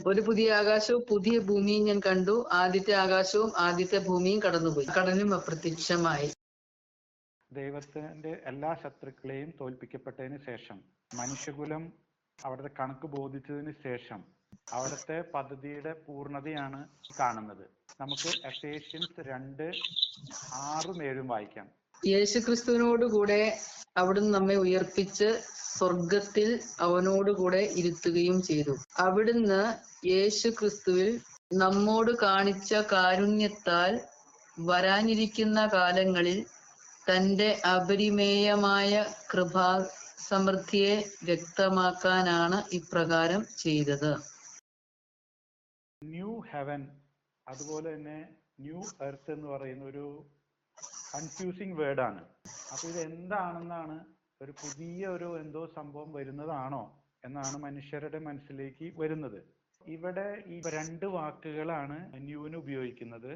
ഒരു പുതിയ ആകാശവും പുതിയ ഭൂമിയും ഞാൻ കണ്ടു. ആദ്യത്തെ ആകാശവും ആദ്യത്തെ ഭൂമിയും കടന്നുപോയി, കടലും അപ്രത്യക്ഷമായി. ദൈവത്തിന്റെ എല്ലാ ശത്രുക്കളെയും തോൽപ്പിക്കപ്പെട്ടതിന് ശേഷം, മനുഷ്യകുലം അവിടുത്തെ കണക്ക് ബോധിച്ചതിന് ശേഷം അവിടുത്തെ പദ്ധതിയുടെ പൂർണ്ണതയാണ് കാണുന്നത്. നമുക്ക് എഫേഷ്യൻസ് 2:6-7 വായിക്കാം. യേശുക്രിസ്തുവിനോടുകൂടെ അവിടുന്ന് നമ്മെ ഉയർപ്പിച്ച് സ്വർഗത്തിൽ അവനോടുകൂടെ ഇരുത്തുകയും ചെയ്തു. അവിടുന്ന് യേശുക്രിസ്തുവിൽ നമ്മോട് കാണിച്ച കാരുണ്യത്താൽ വരാനിരിക്കുന്ന കാലങ്ങളിൽ തന്റെ അപരിമേയമായ കൃപാസമൃദ്ധിയെ വ്യക്തമാക്കാനാണ് ഇപ്രകാരം ചെയ്തത്. ന്യൂ ഹെവൻ, അതുപോലെ തന്നെ ന്യൂ എർത്ത് എന്ന് പറയുന്ന ഒരു കൺഫ്യൂസിങ് വേർഡാണ്. അപ്പൊ ഇത് എന്താണെന്നാണ്, ഒരു പുതിയ എന്തോ സംഭവം വരുന്നതാണോ എന്നാണ് മനുഷ്യരുടെ മനസ്സിലേക്ക് വരുന്നത്. ഇവിടെ ഈ 2 വാക്കുകളാണ് ന്യൂവിന് ഉപയോഗിക്കുന്നത്.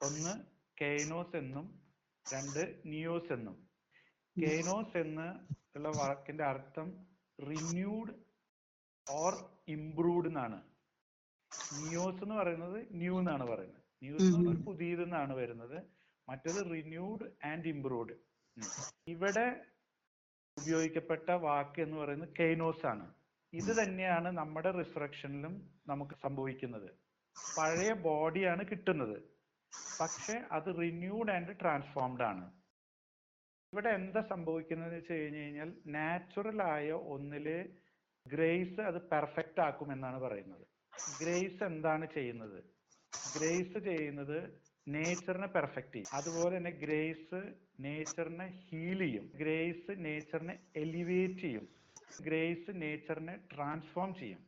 ഒന്ന് കെയ്നോസ് എന്നും 2 നിയോസ് എന്നും. കെയ്നോസ് എന്ന് ഉള്ള വാക്കിന്റെ അർത്ഥം റിന്യൂഡ് ഓർ ഇംപ്രൂവ്ഡ് എന്നാണ്. നിയോസ് എന്ന് പറയുന്നത് ന്യൂ എന്നാണ് പറയുന്നത്. ന്യൂസ് എന്ന് പറഞ്ഞാൽ പുതിയതെന്നാണ് വരുന്നത്. മറ്റത് റിന്യൂഡ് ആൻഡ് ഇംപ്രൂവ്ഡ്. ഇവിടെ ഉപയോഗിക്കപ്പെട്ട വാക്ക് എന്ന് പറയുന്നത് കെയ്നോസ് ആണ്. ഇത് തന്നെയാണ് നമ്മുടെ റിസറക്ഷനിലും നമുക്ക് സംഭവിക്കുന്നത്. പഴയ ബോഡിയാണ് കിട്ടുന്നത്, പക്ഷെ അത് റിന്യൂഡ് ആൻഡ് ട്രാൻസ്ഫോംഡ് ആണ്. ഇവിടെ എന്താ സംഭവിക്കുന്നത് വെച്ച് കഴിഞ്ഞാൽ, നാച്ചുറൽ ആയ ഒന്നില് ഗ്രേസ് അത് പെർഫെക്റ്റ് ആക്കും എന്നാണ് പറയുന്നത്. ഗ്രേസ് എന്താണ് ചെയ്യുന്നത്? ഗ്രേസ് ചെയ്യുന്നത് നേച്ചറിനെ പെർഫെക്റ്റ് ചെയ്യും. അതുപോലെ തന്നെ ഗ്രേസ് നേച്ചറിനെ ഹീൽ ചെയ്യും. ഗ്രേസ് നേച്ചറിനെ എലിവേറ്റ് ചെയ്യും. ഗ്രേസ് നേച്ചറിനെ ട്രാൻസ്ഫോം ചെയ്യും.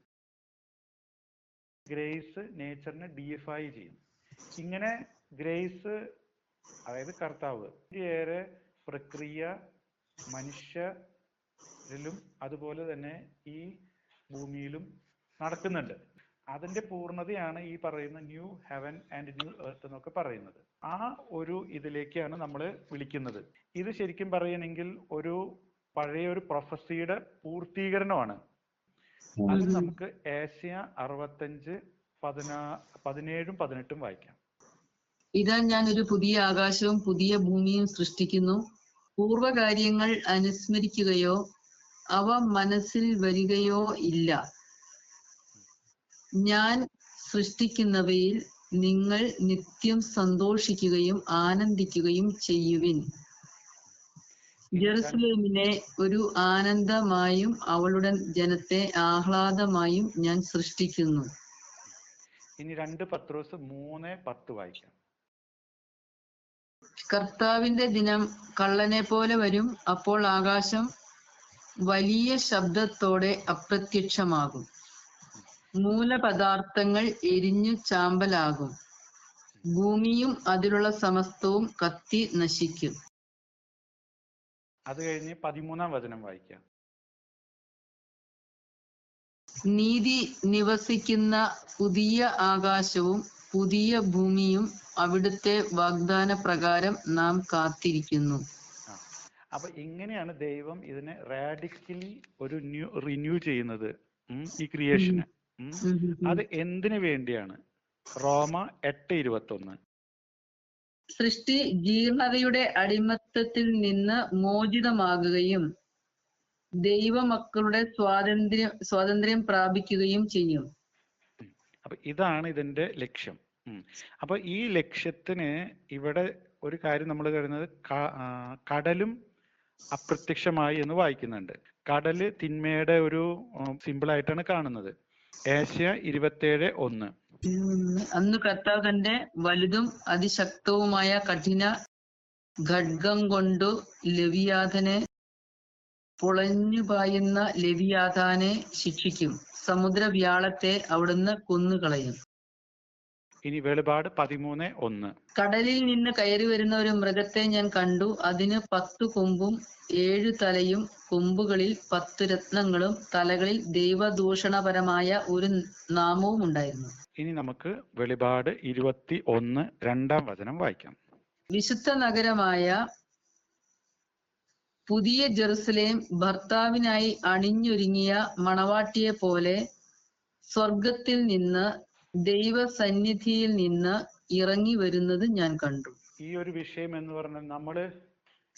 ഗ്രേസ് നേച്ചറിനെ ഡീഫൈ ചെയ്യും. ഇങ്ങനെ ഗ്രേസ്, അതായത് കർത്താവ്, ഏറെ പ്രക്രിയ മനുഷ്യരിലും അതുപോലെ തന്നെ ഈ ഭൂമിയിലും നടക്കുന്നുണ്ട്. അതിന്റെ പൂർണ്ണതയാണ് ഈ പറയുന്ന new heaven and new earth എന്നൊക്കെ പറയുന്നത്. ആ ഒരു ഇതിലേക്കാണ് നമ്മൾ വിളിക്കുന്നത്. ഇത് ശരിക്കും പറയണമെങ്കിൽ ഒരു പഴയ ഒരു പ്രൊഫസിയുടെ പൂർത്തീകരണമാണ്. അത് നമുക്ക് ഏഷ്യ 65:17-18 വായിക്കാം. ഇതാ ഞാൻ ഒരു പുതിയ ആകാശവും പുതിയ ഭൂമിയും സൃഷ്ടിക്കുന്നു. പൂർവകാര്യങ്ങൾ അനുസ്മരിക്കുകയോ അവ മനസ്സിൽ വരികയോ ഇല്ല. ഞാൻ സൃഷ്ടിക്കുന്നവയിൽ നിങ്ങൾ നിത്യം സന്തോഷിക്കുകയും ആനന്ദിക്കുകയും ചെയ്യുവിൻ. ജെറുസലേമിനെ ഒരു ആനന്ദമായും അവളുടെ ജനത്തെ ആഹ്ലാദമായും ഞാൻ സൃഷ്ടിക്കുന്നു. ഇനി 2 പത്രോസ് 3:10 വായിക്കാം. കർത്താവിന്റെ ദിനം കള്ളനെ പോലെ വരും. അപ്പോൾ ആകാശം വലിയ ശബ്ദത്തോടെ അപ്രത്യക്ഷമാകും. മൂലപദാർത്ഥങ്ങൾ എരിഞ്ഞു ചാമ്പലാകും. ഭൂമിയും അതിലുള്ള സമസ്തവും കത്തി നശിക്കും. അത് കഴിഞ്ഞ് 13-ാം വചനം വായിക്കാം. നീതി നിവസിക്കുന്ന പുതിയ ആകാശവും പുതിയ ഭൂമിയും അവിടുത്തെ വാഗ്ദാന പ്രകാരം നാം കാത്തിരിക്കുന്നു. അപ്പൊ ഇങ്ങനെയാണ് ദൈവം ഇതിനെ റാഡിക്കലി ഒരു റിന്യൂ ചെയ്യുന്നത്, ഈ ക്രിയേഷന്. അത് എന്തിനു വേണ്ടിയാണ്? റോമ 8:21. സൃഷ്ടി ജീർണതയുടെ അടിമത്തത്തിൽ നിന്ന് മോചിതമാകുകയും ദൈവമക്കളുടെ സ്വാതന്ത്ര്യം പ്രാപിക്കുകയും ചെയ്യും. അപ്പൊ ഇതാണ് ഇതിന്റെ ലക്ഷ്യം. അപ്പൊ ഈ ലക്ഷ്യത്തിന് ഇവിടെ ഒരു കാര്യം നമ്മൾ കരുതുന്നത്, കടലും അപ്രത്യക്ഷമായി എന്ന് വായിക്കുന്നുണ്ട്. കടല് തിന്മയുടെ ഒരു സിമ്പിൾ ആയിട്ടാണ് കാണുന്നത്. ഏഷ്യ 27:1. അന്ന് കർത്താവ് തന്റെ വലുതും അതിശക്തവുമായ കഠിന ഖഡ്ഗം കൊണ്ടു ലെവിയാഥനെ, പുളഞ്ഞു പായുന്ന ലെവിയാഥാനെ ശിക്ഷിക്കും. സമുദ്രവ്യാളത്തെ അവിടുന്ന് കൊന്നുകളയും. ഇനി വെളിപാട് 13:1. കടലിൽ നിന്ന് കയറി വരുന്ന ഒരു മൃഗത്തെ ഞാൻ കണ്ടു. അതിന് 10 കൊമ്പും 7 തലയും, കൊമ്പുകളിൽ 10 രത്നങ്ങളും, തലകളിൽ ദൈവദൂഷണപരമായ ഒരു നാമവും ഉണ്ടായിരുന്നു. ഇനി നമുക്ക് വെളിപാട് 21 2-ാം വചനം വായിക്കാം. വിശുദ്ധ നഗരമായ പുതിയ ജെറുസലേം ഭർത്താവിനായി അണിഞ്ഞൊരുങ്ങിയ മണവാട്ടിയെ പോലെ സ്വർഗത്തിൽ നിന്ന് ദൈവസന്നിധിയിൽ നിന്ന് ഇറങ്ങി വരുന്നത് ഞാൻ കണ്ടു. ഈ ഒരു വിഷയം എന്ന് പറഞ്ഞാൽ നമ്മൾ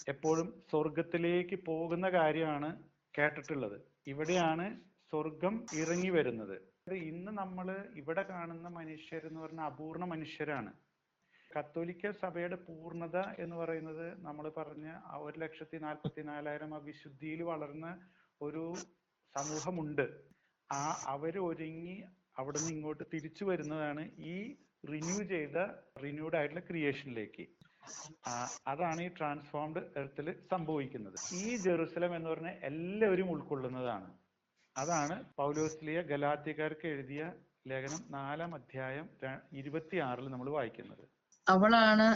എപ്പോഴും സ്വർഗത്തിലേക്ക് പോകുന്ന കാര്യമാണ് കേട്ടിട്ടുള്ളത്. ഇവിടെയാണ് സ്വർഗം ഇറങ്ങി വരുന്നത്. ഇന്ന് നമ്മൾ ഇവിടെ കാണുന്ന മനുഷ്യർ എന്ന് പറഞ്ഞാൽ അപൂർണ മനുഷ്യരാണ്. കത്തോലിക്ക സഭയുടെ പൂർണ്ണത എന്ന് പറയുന്നത് നമ്മൾ പറഞ്ഞ 1,44,000 അവിശുദ്ധിയിൽ വളർന്ന ഒരു സമൂഹമുണ്ട്. അവർ ഒരുങ്ങി അവിടെ നിന്ന് ഇങ്ങോട്ട് തിരിച്ചു വരുന്നതാണ് ഈ റിന്യൂഡ് ആയിട്ടുള്ള ക്രിയേഷനിലേക്ക്. അതാണ് ഈ ട്രാൻസ്ഫോംഡ് എർത്തിൽ സംഭവിക്കുന്നത്. ഈ ജെറുസലം എന്ന് പറഞ്ഞാൽ എല്ലാവരും ഉൾക്കൊള്ളുന്നതാണ്. അതാണ് പൗലോസ്ലിയ ഗലാത്യക്കാർക്ക് എഴുതിയ ലേഖനം 4-ാം അധ്യായം 26 നമ്മൾ വായിക്കുന്നത്. അവളാണ്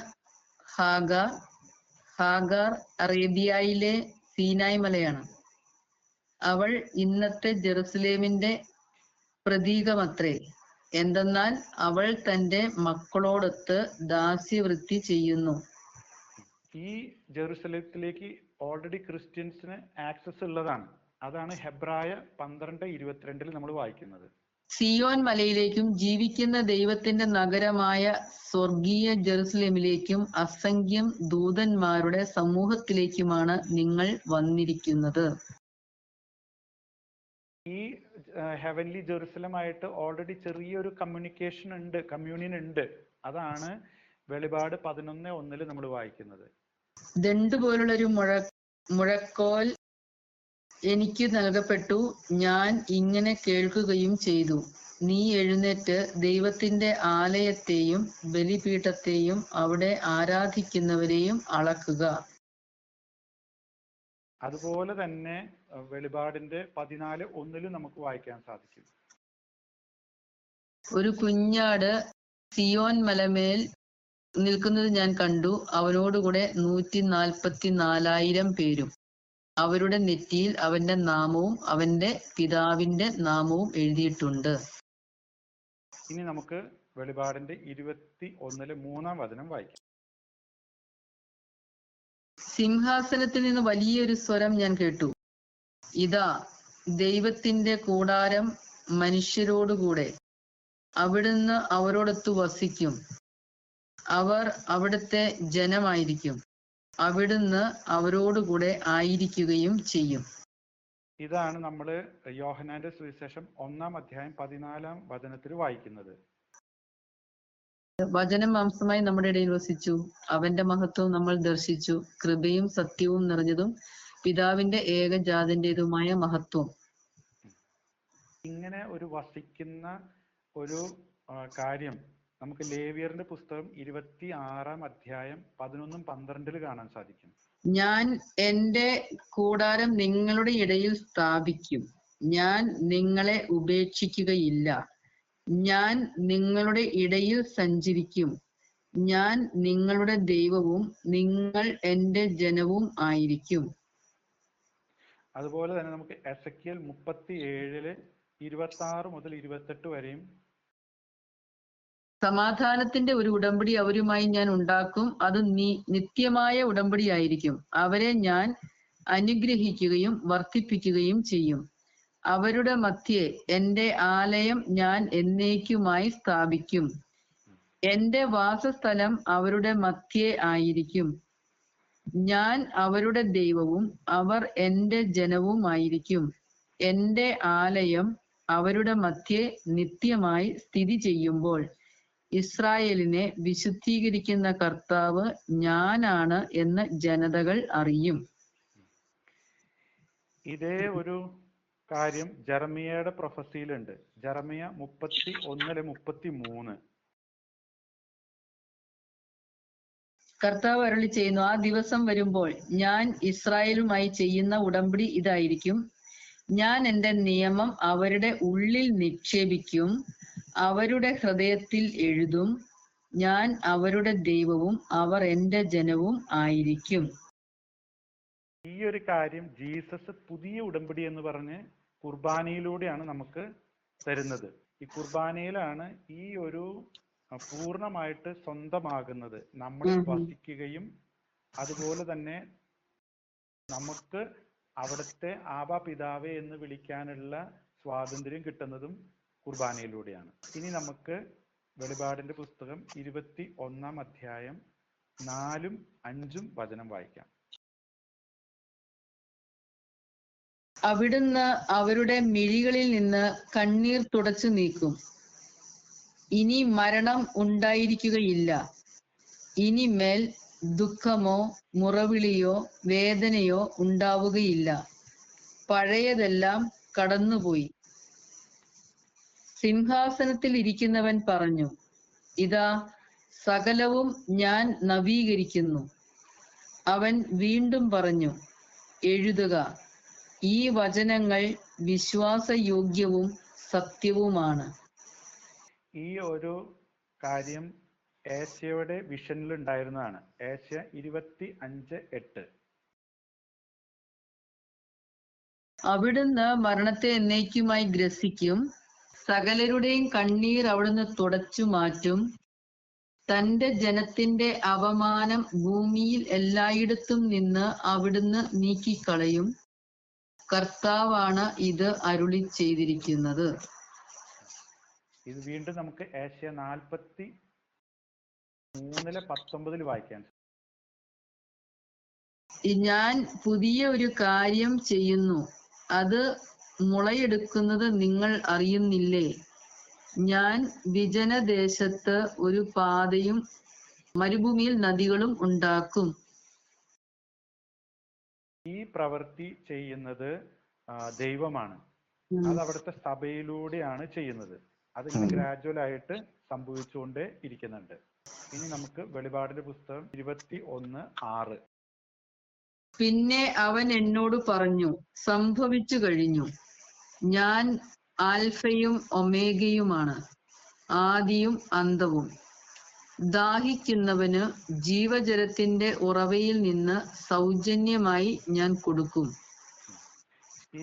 ഹാഗാർ. ഹാഗാർ അറേബ്യയിലെ സീനായ് മലയാണ്. അവൾ ഇന്നത്തെ ജെറുസലേമിന്റെ പ്രതീകമത്രേ. എന്തെന്നാൽ അവൾ തന്റെ മക്കളോടൊത്ത് ദാസ്യവൃത്തി ചെയ്യുന്നു. ഈ ജെറുസലേത്തിലേക്ക് ഓൾറെഡി ക്രിസ്ത്യൻസിന് ആക്സസ് ഉള്ളതാണ്. അതാണ് ഹെബ്രായ 12:22 നമ്മൾ വായിക്കുന്നത്. സിയോൻ മലയിലേക്കും ജീവിക്കുന്ന ദൈവത്തിന്റെ നഗരമായ സ്വർഗീയ ജെറുസലേമിലേക്കും അസംഖ്യം ദൂതന്മാരുടെ സമൂഹത്തിലേക്കുമാണ് നിങ്ങൾ വന്നിരിക്കുന്നത്. ഈ ഹെവൻലി ജെറുസലമായിട്ട് ഓൾറെഡി ചെറിയൊരു കമ്മ്യൂണിയൻ ഉണ്ട്. അതാണ് വെളിപാട് 11:1 നമ്മൾ വായിക്കുന്നത്. ദണ്ട് പോലുള്ളൊരു മുഴക്കോൽ എനിക്ക് നൽകപ്പെട്ടു. ഞാൻ ഇങ്ങനെ കേൾക്കുകയും ചെയ്തു, നീ എഴുന്നേറ്റ് ദൈവത്തിന്റെ ആലയത്തെയും ബലിപീഠത്തെയും അവിടെ ആരാധിക്കുന്നവരെയും അളക്കുക. അതുപോലെ തന്നെ വെളിപാടിന്റെ 14:1 നമുക്ക് വായിക്കാൻ സാധിക്കും. ഒരു കുഞ്ഞാട് സിയോൻ മലമേൽ നിൽക്കുന്നത് ഞാൻ കണ്ടു. അവനോടുകൂടെ 144,000 പേരും. അവരുടെ നെറ്റിയിൽ അവന്റെ നാമവും അവന്റെ പിതാവിന്റെ നാമവും എഴുതിയിട്ടുണ്ട്. ഇനി നമുക്ക് വെളിപാടിന്റെ 21 3-ാം വചനം വായിക്കാം. സിംഹാസനത്തിൽ നിന്ന് വലിയൊരു സ്വരം ഞാൻ കേട്ടു, ഇതാ ദൈവത്തിന്റെ കൂടാരം മനുഷ്യരോടുകൂടെ, അവിടുന്ന് അവരോടൊത്തു വസിക്കും. അവർ അവിടുത്തെ ജനമായിരിക്കും. അവിടുന്ന് അവരോടുകൂടെ ആയിരിക്കുകയും ചെയ്യും. ഇതാണ് നമ്മൾ യോഹന്നാന്റെ സുവിശേഷം 1-ാം അധ്യായം 14-ാം വചനത്തിൽ വായിക്കുന്നത്. വചനം മാംസമായി നമ്മുടെ ഇടയിൽ വസിച്ചു. അവന്റെ മഹത്വം നമ്മൾ ദർശിച്ചു. കൃപയും സത്യവും നിറഞ്ഞതും പിതാവിന്റെ ഏകജാതന്റേതുമായ മഹത്വം. ഇങ്ങനെ ഒരു വസിക്കുന്ന ഒരു കാര്യം നമുക്ക് ലേവ്യറിന്റെ പുസ്തകം 26-ാം അധ്യായം 11-12 കാണാൻ സാധിക്കും. ഞാൻ എന്റെ കൂടാരം നിങ്ങളുടെ ഇടയിൽ സ്ഥാപിക്കും. ഞാൻ നിങ്ങളെ ഉപേക്ഷിക്കുകയില്ല. ഞാൻ നിങ്ങളുടെ ഇടയിൽ സഞ്ചരിക്കും. ഞാൻ നിങ്ങളുടെ ദൈവവും നിങ്ങൾ എന്റെ ജനവും ആയിരിക്കും. അതുപോലെ തന്നെ നമുക്ക് എസെക്കിയേൽ 37:26 മുതൽ 28 വരെയും, സമാധാനത്തിന്റെ ഒരു ഉടമ്പടി അവരുമായി ഞാൻ ഉണ്ടാക്കും. അത് നിത്യമായ ഉടമ്പടിയായിരിക്കും. അവരെ ഞാൻ അനുഗ്രഹിക്കുകയും വർദ്ധിപ്പിക്കുകയും ചെയ്യും. അവരുടെ മധ്യേ എന്റെ ആലയം ഞാൻ എന്നേക്കുമായി സ്ഥാപിക്കും. എന്റെ വാസസ്ഥലം അവരുടെ മധ്യേ ആയിരിക്കും. ഞാൻ അവരുടെ ദൈവവും അവർ എന്റെ ജനവുമായിരിക്കും. എന്റെ ആലയം അവരുടെ മധ്യേ നിത്യമായി സ്ഥിതി ചെയ്യുമ്പോൾ ഇസ്രായേലിനെ വിശുദ്ധീകരിക്കുന്ന കർത്താവ് ഞാനാണ് എന്ന് ജനതകൾ അറിയും. ഇതേ ഒരു കാര്യം ജെറമിയയുടെ പ്രൊഫസിയിലുണ്ട്. ജെറമിയ 31:33. കർത്താവ് അരുളി ചെയ്യുന്നു, ആ ദിവസം വരുമ്പോൾ ഞാൻ ഇസ്രായേലുമായി ചെയ്യുന്ന ഉടമ്പടി ഇതായിരിക്കും. ഞാൻ എന്റെ നിയമം അവരുടെ ഉള്ളിൽ നിക്ഷേപിക്കും, അവരുടെ ഹൃദയത്തിൽ എഴുതും. ഞാൻ അവരുടെ ദൈവവും അവർ എന്റെ ജനവും ആയിരിക്കും. ഈ ഒരു കാര്യം ജീസസ് പുതിയ ഉടമ്പടി എന്ന് പറഞ്ഞ് കുർബാനയിലൂടെയാണ് നമുക്ക് തരുന്നത്. ഈ കുർബാനയിലാണ് ഈ ഒരു പൂർണ്ണമായിട്ട് സ്വന്തമാകുന്നത്. നമ്മൾ വസിക്കുകയും അതുപോലെ തന്നെ നമുക്ക് അവിടുത്തെ ആബാ പിതാവേ എന്ന് വിളിക്കാനുള്ള സ്വാതന്ത്ര്യം കിട്ടുന്നതും കുർബാനയിലൂടെയാണ്. ഇനി നമുക്ക് വെളിപാടിന്റെ പുസ്തകം 21 അധ്യായം 4-5 വചനം വായിക്കാം. അവിടുന്ന് അവരുടെ മിഴികളിൽ നിന്ന് കണ്ണീർ തുടച്ചു നീക്കും. ഇനി മരണം ഉണ്ടായിരിക്കുകയില്ല. ഇനിമേൽ ദുഃഖമോ മുറവിളിയോ വേദനയോ ഉണ്ടാവുകയില്ല. പഴയതെല്ലാം കടന്നുപോയി. സിംഹാസനത്തിൽ ഇരിക്കുന്നവൻ പറഞ്ഞു, ഇതാ സകലവും ഞാൻ നവീകരിക്കുന്നു. അവൻ വീണ്ടും പറഞ്ഞു, എഴുതുക, ഈ വചനങ്ങൾ വിശ്വാസയോഗ്യവും സത്യവുമാണ്. ഈ ഒരു കാര്യം ഏശയുടെ വിഷനിൽ ഉണ്ടായിരുന്നതാണ്. ഏശയ 25:8. അവിടുന്ന് മരണത്തെ എന്നേക്കുമായി ഗ്രസിക്കും. സകലരുടെയും കണ്ണീർ അവിടുന്ന് തുടച്ചു മാറ്റും. തന്റെ ജനത്തിന്റെ അപമാനം ഭൂമിയിൽ എല്ലായിടത്തും നിന്ന് അവിടുന്ന് നീക്കിക്കളയും. കർത്താവാണ് ഇത് അരുളി ചെയ്തിരിക്കുന്നത്. ഇത് വീണ്ടും നമുക്ക് ഏശയ 43:19 വായിക്കാൻ. ഞാൻ പുതിയ ഒരു കാര്യം ചെയ്യുന്നു, അത് മുളയെടുക്കുന്നത് നിങ്ങൾ അറിയുന്നില്ലേ? ഞാൻ വിജനദേശത്ത് ഒരു പാതയും മരുഭൂമിയിൽ നദികളും ഉണ്ടാക്കും. ഈ പ്രവൃത്തി ചെയ്യുന്നത് ദൈവമാണ്. അത് അവിടുത്തെ സഭയിലൂടെയാണ് ചെയ്യുന്നത്. അതിങ്ങനെ ഗ്രാജുവൽ ആയിട്ട് സംഭവിച്ചുകൊണ്ടേ ഇരിക്കുന്നുണ്ട്. ഇനി നമുക്ക് വെളിപാടിന്റെ പുസ്തകം 21:6. പിന്നെ അവൻ എന്നോട് പറഞ്ഞു, സംഭവിച്ചു കഴിഞ്ഞു. ഞാൻ ആൽഫയും ഒമേഗയുമാണ്, ആദിയും അന്തവും. ദാഹിക്കുന്നവന് ജീവജലത്തിന്റെ ഉറവയിൽ നിന്ന് സൗജന്യമായി ഞാൻ കൊടുക്കും. ഈ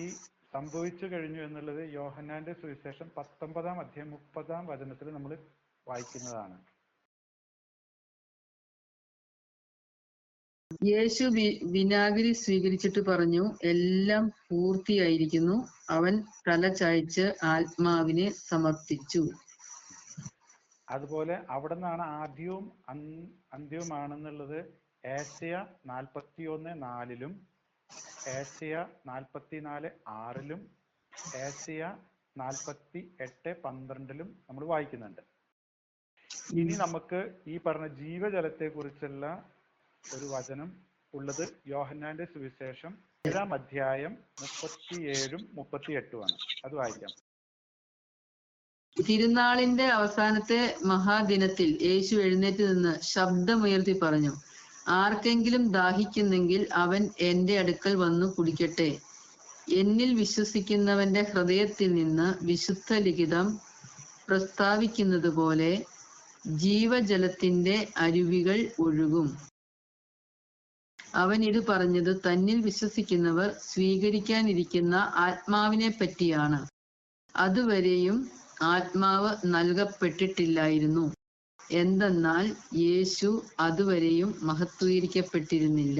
സംഭവിച്ചു കഴിഞ്ഞു എന്നുള്ളത് യോഹന്നാന്റെ സുവിശേഷം 19 അധ്യായം 30 വചനത്തിൽ നമ്മൾ വായിക്കുന്നതാണ്. യേശു വിനാഗിരി സ്വീകരിച്ചിട്ട് പറഞ്ഞു, എല്ലാം പൂർത്തിയായിരിക്കുന്നു. അവൻ തല ചായ്ച്ച് ആത്മാവിനെ സമർപ്പിച്ചു. അതുപോലെ അവിടെ നിന്നാണ് ആദ്യവും അന്ത്യവുമാണെന്നുള്ളത് ഏശയ 41:4 ഏശയ 44:6 ഏശയ 48:12 നമ്മൾ വായിക്കുന്നുണ്ട്. ഇനി നമുക്ക് ഈ പറഞ്ഞ ജീവജലത്തെ കുറിച്ചുള്ള ഒരു വചനം ഉള്ളത് യോഹന്നാന്റെ സുവിശേഷം 7 അധ്യായം 37-38 അത് വായിക്കാം. തിരുനാളിന്റെ അവസാനത്തെ മഹാദിനത്തിൽ യേശു എഴുന്നേറ്റ് നിന്ന് ശബ്ദമുയർത്തി പറഞ്ഞു, ആർക്കെങ്കിലും ദാഹിക്കുന്നെങ്കിൽ അവൻ എന്റെ അടുക്കൽ വന്നു കുടിക്കട്ടെ. എന്നിൽ വിശ്വസിക്കുന്നവന്റെ ഹൃദയത്തിൽ നിന്ന് വിശുദ്ധ ലിഖിതം പ്രസ്താവിക്കുന്നത് പോലെ ജീവജലത്തിന്റെ അരുവികൾ ഒഴുകും. അവൻ ഇത് പറഞ്ഞത് തന്നിൽ വിശ്വസിക്കുന്നവർ സ്വീകരിക്കാനിരിക്കുന്ന ആത്മാവിനെ പറ്റിയാണ്. അതുവരെയും ആത്മാവ് നൽകപ്പെട്ടിട്ടില്ലായിരുന്നു. എന്തെന്നാൽ യേശു അതുവരെയും മഹത്വീകരിക്കപ്പെട്ടിരുന്നില്ല.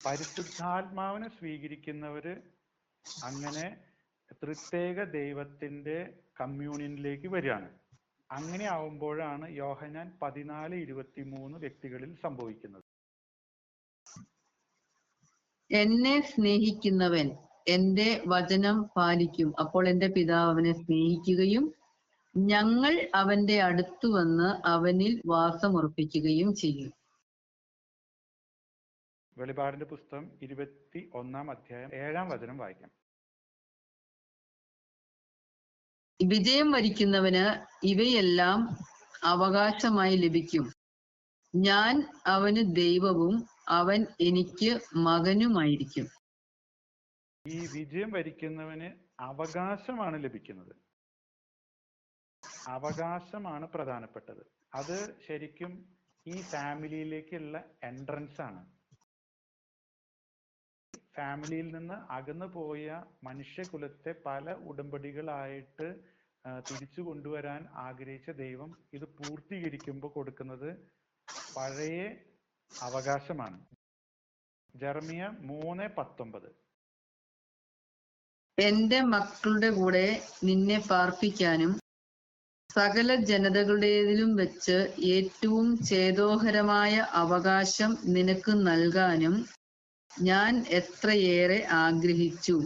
പരിശുദ്ധാത്മാവിനെ സ്വീകരിക്കുന്നവര് അങ്ങനെ പ്രത്യേക ദൈവത്തിന്റെ കമ്മ്യൂണിയനിലേക്ക് വരികയാണ്. അങ്ങനെ ആവുമ്പോഴാണ് യോഹന്നാൻ 14:23 വ്യക്തികളിൽ സംഭവിക്കുന്നത്. എന്നെ സ്നേഹിക്കുന്നവൻ എന്റെ വചനം പാലിക്കും. അപ്പോൾ എന്റെ പിതാവ് അവനെ സ്നേഹിക്കുകയും ഞങ്ങൾ അവന്റെ അടുത്തു വന്ന് അവനിൽ വാസമുറപ്പിക്കുകയും ചെയ്യും. വെളിപാടിന്റെ പുസ്തകം 21 അധ്യായം 7 വചനം വായിക്കാം. വിജയം വരിക്കുന്നവന് ഇവയെല്ലാം അവകാശമായി ലഭിക്കും. ഞാൻ അവന് ദൈവവും അവൻ എനിക്ക് മകനുമായിരിക്കും. ഈ വിജയം വരിക്കുന്നവന് അവകാശമാണ് ലഭിക്കുന്നത്. അവകാശമാണ് പ്രധാനപ്പെട്ടത്. അത് ശരിക്കും ഈ ഫാമിലിയിലേക്കുള്ള എൻട്രൻസ് ആണ്. ഫാമിലിയിൽ നിന്ന് അകന്നു പോയ മനുഷ്യകുലത്തെ പല ഉടമ്പടികളായിട്ട് തിരിച്ചു കൊണ്ടുവരാൻ ആഗ്രഹിച്ച ദൈവം ഇത് പൂർത്തീകരിക്കുമ്പോൾ കൊടുക്കുന്നത് പഴയ അവകാശമാണ്. ജെറമിയ 3:19. എന്റെ മക്കളുടെ കൂടെ നിന്നെ പാർപ്പിക്കാനും സകല ജനതകളുടേതിലും വെച്ച് ഏറ്റവും ചേതോഹരമായ അവകാശം നിനക്ക് നൽകാനും ഞാൻ എത്രയേറെ ആഗ്രഹിച്ചു.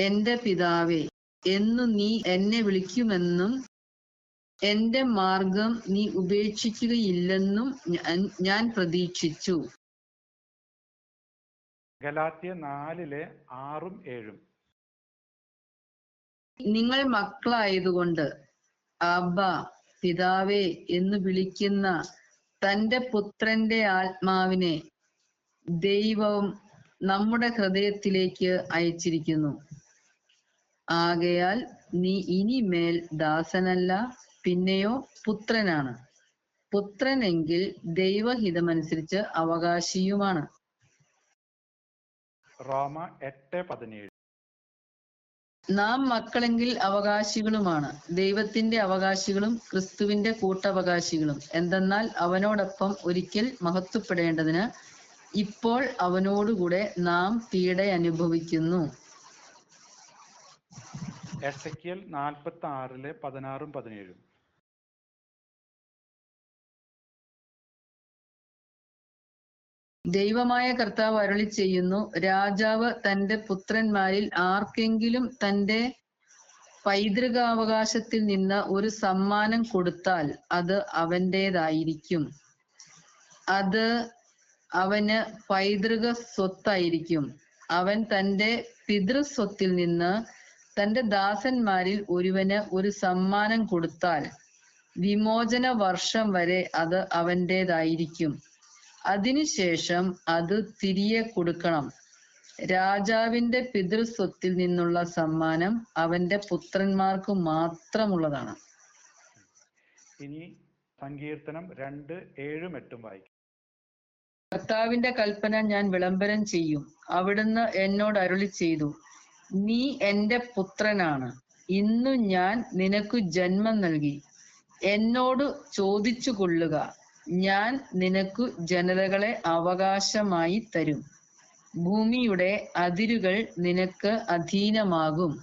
എന്റെ പിതാവേ എന്നു നീ എന്നെ വിളിക്കുമെന്നും എന്റെ മാർഗം നീ ഉപേക്ഷിക്കുകയില്ലെന്നും ഞാൻ പ്രതീക്ഷിച്ചു. ഗലാത്യർ 4:6-7. നിങ്ങൾ മക്കളായതുകൊണ്ട് അബ്ബാ പിതാവേ എന്ന് വിളിക്കുന്ന തന്റെ പുത്രന്റെ ആത്മാവിനെ ദൈവം നമ്മുടെ ഹൃദയത്തിലേക്ക് അയച്ചിരിക്കുന്നു. ആകയാൽ നീ ഇനിമേൽ ദാസനല്ല, പിന്നെയോ പുത്രനാണ്. പുത്രനെങ്കിൽ ദൈവഹിതമനുസരിച്ച് അവകാശിയുമാണ്. റോമ 8:17. നാം മക്കളെങ്കിൽ അവകാശികളുമാണ്, ദൈവത്തിന്റെ അവകാശികളും ക്രിസ്തുവിന്റെ കൂട്ടവകാശികളും. എന്തെന്നാൽ അവനോടൊപ്പം ഒരിക്കൽ മഹത്വപ്പെടേണ്ടതിന് ഇപ്പോൾ അവനോടുകൂടെ നാം പീഡ അനുഭവിക്കുന്നു. എസെക്കിയേൽ 46:16-17. ദൈവമായ കർത്താവ് അരുളി ചെയ്യുന്നു, രാജാവ് തന്റെ പുത്രന്മാരിൽ ആർക്കെങ്കിലും തന്റെ പൈതൃകാവകാശത്തിൽ നിന്ന് ഒരു സമ്മാനം കൊടുത്താൽ അത് അവന്റേതായിരിക്കും. അത് അവന് പൈതൃക സ്വത്തായിരിക്കും. അവൻ തന്റെ പിതൃസ്വത്തിൽ നിന്ന് തന്റെ ദാസന്മാരിൽ ഒരുവന് ഒരു സമ്മാനം കൊടുത്താൽ വിമോചന വർഷം വരെ അത് അവന്റേതായിരിക്കും. അതിനുശേഷം അത് തിരികെ കൊടുക്കണം. രാജാവിന്റെ പിതൃസ്വത്തിൽ നിന്നുള്ള സമ്മാനം അവന്റെ പുത്രന്മാർക്ക് മാത്രമുള്ളതാണ്. ഇനി സങ്കീർത്തനം 2:7-8 വായിക്കും. കർത്താവിന്റെ കൽപ്പന ഞാൻ വിളംബരം ചെയ്യും. അവിടുന്ന് എന്നോട് അരുളി ചെയ്തു, നീ എന്റെ പുത്രനാണ്, ഇന്നു ഞാൻ നിനക്ക് ജന്മം നൽകി. എന്നോട് ചോദിച്ചു കൊള്ളുക, ഞാൻ നിനക്ക് ജനതകളെ അവകാശമായി തരും. ഭൂമിയുടെ അതിരുകൾ നിനക്ക് അധീനമാകും.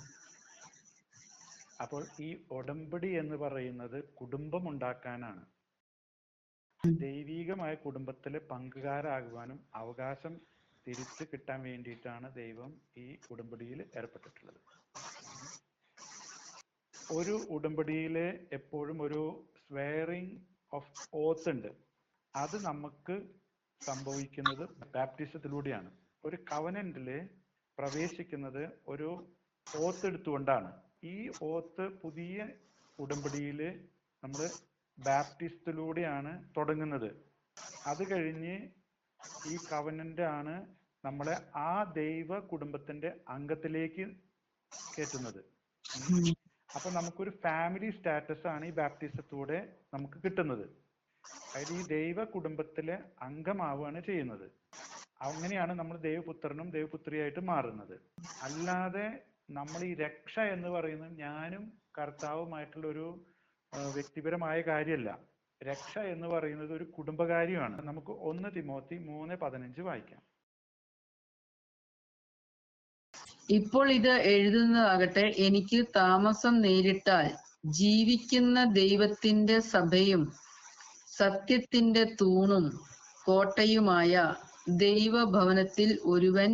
അപ്പോൾ ഈ ഉടമ്പടി എന്ന് പറയുന്നത് കുടുംബം ഉണ്ടാക്കാനാണ്. ദൈവികമായ കുടുംബത്തിലെ പങ്കുകാരാകുവാനും അവകാശം തിരിച്ചു കിട്ടാൻ വേണ്ടിയിട്ടാണ് ദൈവം ഈ ഉടമ്പടിയിൽ ഏർപ്പെട്ടിട്ടുള്ളത്. ഒരു ഉടമ്പടിയിലെ എപ്പോഴും ഒരു സ്വെയറിംഗ് ഓഫ് ഓത്ത് ഉണ്ട്. അത് നമുക്ക് സംഭവിക്കുന്നത് ബാപ്റ്റിസത്തിലൂടെയാണ്. ഒരു കവനന്റില് പ്രവേശിക്കുന്നത് ഒരു ഓത്ത് എടുത്തുകൊണ്ടാണ്. ഈ ഓത്ത് പുതിയ ഉടമ്പടിയില് നമ്മൾ ബാപ്റ്റിസത്തിലൂടെയാണ് തുടങ്ങുന്നത്. അത് കഴിഞ്ഞ് ഈ കവനന്റ് ആണ് നമ്മളെ ആ ദൈവ കുടുംബത്തിന്റെ അംഗത്തിലേക്ക് കയറ്റുന്നത്. അപ്പൊ നമുക്കൊരു ഫാമിലി സ്റ്റാറ്റസ് ആണ് ഈ ബാപ്റ്റിസത്തിലൂടെ നമുക്ക് കിട്ടുന്നത്. അതായത് ഈ ദൈവ കുടുംബത്തിലെ അംഗമാവുകയാണ് ചെയ്യുന്നത്. അങ്ങനെയാണ് നമ്മൾ ദൈവപുത്രനും ദൈവപുത്രിയായിട്ട് മാറുന്നത്. അല്ലാതെ നമ്മൾ ഈ രക്ഷ എന്ന് പറയുന്നത് ഞാനും കർത്താവുമായിട്ടുള്ള ഒരു വ്യക്തിപരമായ കാര്യമല്ല. രക്ഷ എന്ന് പറയുന്നത് ഒരു കുടുംബകാര്യമാണ്. നമുക്ക് 1 തിമോത്തി 3:15 വായിക്കാം. ഇപ്പോൾ ഇത് എഴുതുന്നതാകട്ടെ എനിക്ക് താമസം നേരിട്ടാൽ ജീവിക്കുന്ന ദൈവത്തിന്റെ സഭയും സത്യത്തിന്റെ തൂണും കോട്ടയുമായ ദൈവഭവനത്തിൽ ഒരുവൻ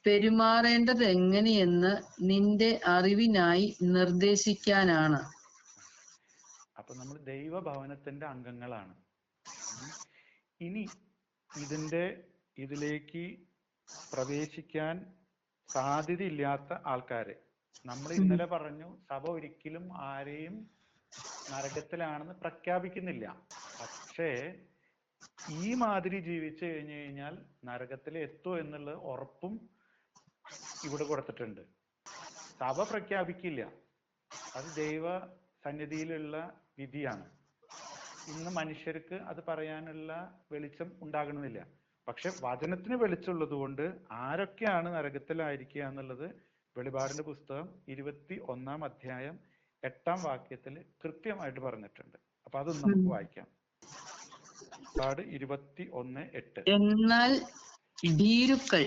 പെരുമാറേണ്ടത് എങ്ങനെയെന്ന് നിന്റെ അറിവിനായി നിർദ്ദേശിക്കാനാണ്. അപ്പൊ നമ്മൾ ദൈവഭവനത്തിന്റെ അംഗങ്ങളാണ്. ഇനി ഇതിലേക്ക് പ്രവേശിക്കാൻ സാധ്യതയില്ലാത്ത ആൾക്കാരെ നമ്മൾ ഇന്നലെ പറഞ്ഞു, സഭ ഒരിക്കലും ആരെയും നരകത്തിലാണെന്ന് പ്രഖ്യാപിക്കുന്നില്ല. പക്ഷേ ഈ മാതിരി ജീവിച്ചു കഴിഞ്ഞു കഴിഞ്ഞാൽ നരകത്തിൽ എത്തുമോ എന്നുള്ള ഉറപ്പും ഇവിടെ കൊടുത്തിട്ടുണ്ട്. സഭ പ്രഖ്യാപിക്കില്ല, അത് ദൈവ സന്നിധിയിലുള്ള വിധിയാണ്. ഇന്ന് മനുഷ്യർക്ക് അത് പറയാനുള്ള വെളിച്ചം ഉണ്ടാകണമെന്നില്ല. പക്ഷെ വചനത്തിന് വെളിച്ചമുള്ളത് കൊണ്ട് ആരൊക്കെയാണ് നരകത്തിലായിരിക്കുക എന്നുള്ളത് വെളിപാടിന്റെ പുസ്തകം 21-ാം അധ്യായം 8-ാം വാക്യത്തിൽ കൃത്യമായിട്ട് പറഞ്ഞിട്ടുണ്ട്. അപ്പൊ അതൊന്നും നമുക്ക് വായിക്കാം. വെളിപാട് 21:8. എന്നാൽ ഭീരുക്കൾ,